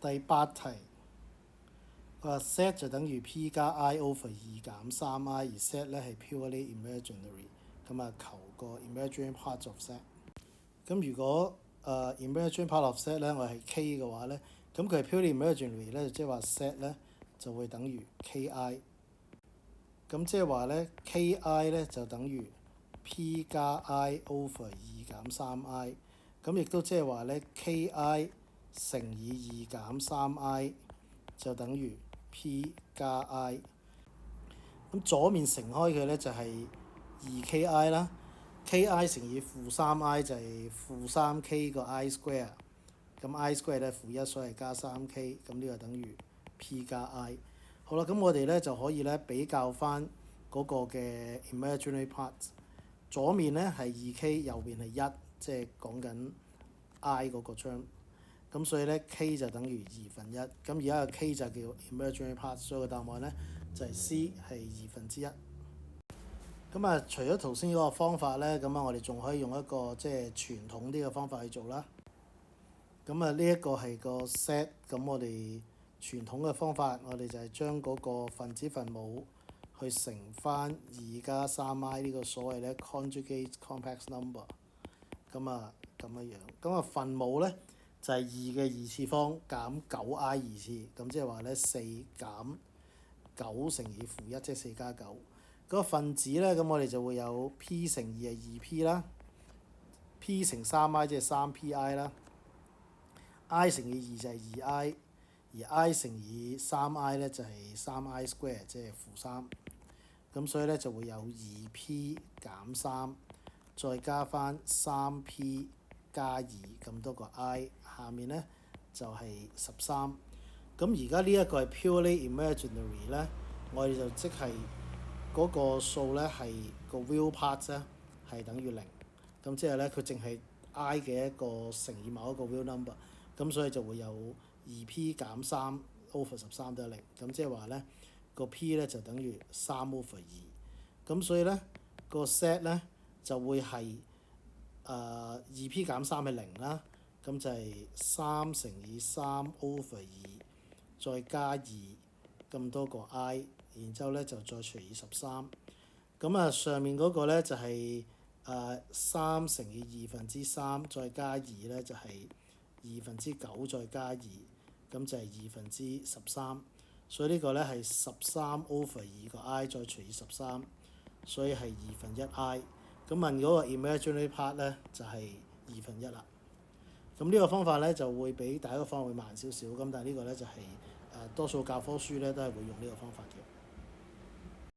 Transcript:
第8題，佢話 Z 就等於 P 加 I over 2減 3I， 而 Z 咧係 purely imaginary， 咁啊求個 imaginary part of Z。咁如果imaginary part of Z 咧我係 K 嘅話咧，咁佢係 purely imaginary 咧，即係話 Z 咧就會等於 KI。咁即係話咧 KI 咧就等於 P 加 I over 2減 3I。咁亦都即係話咧 KI 乘以2減 3I 就等於 P 加 I。咁左面乘開佢咧就係 2KI 啦。KI 乘以負 3I 就係負 3K 個 I square。咁 I square 咧負1，所以加 3K。咁呢個等於 P 加 I。好啦，咁我哋咧就可以咧比較翻嗰個嘅 imaginary part。左面咧係 2K， 右邊係1，即係講緊 I 嗰個 term。咁所以咧 K 就等於1/2。咁而家嘅 K 就叫 imaginary part， 所以個答案咧就係 C 係1/2。咁啊，除咗頭先嗰個方法咧，咁啊我哋仲可以用一個即係傳統啲嘅方法去做啦。咁啊呢一個係個 set， 咁我哋傳統嘅方法，我哋就係將嗰個分子分母去乘翻2加 3I 呢個所謂咧 conjugate complex number。咁啊咁樣樣，咁啊分母咧就係2嘅2次方減 9I 2次，咁即係話咧4減9乘以負1，即係4加9。嗰個分子咧，咁我哋就會有 P 乘2係 2P 啦，P 乘 3I 即係 3PI 啦，I 乘以2就係 2I， 而 I 乘以 3I 咧就係 3I square， 即係負3。咁所以咧就會有 2P 減3，再加翻 3P 加2咁多個 I， 下面咧就係13。咁而家呢一個係 purely imaginary 咧，我哋就即係嗰個數咧係個 real part 咧係等於0。咁即係咧佢淨係 I 嘅一個乘以某一個 real number， 咁所以就會有 2P 減3 over 13都係0。咁即係話咧個 P 咧就等於3 over 2。咁所以咧個 set 咧就會係2P 減3係0啦，咁就係3乘以3 over 2，再加2咁多個 I， 然之後咧就再除以13。咁啊上面嗰個咧就係3乘以3/2，再加2咧就係9/2，再加2，咁就係13。所以呢個咧係13 over 2個 I 再除以13，所以係1/2I。咁問嗰個 imaginary part 咧就係1/2啦。咁呢個方法咧就會比第一個方法會慢少少，咁但係呢個咧就係多數教科書咧都係會用呢個方法嘅。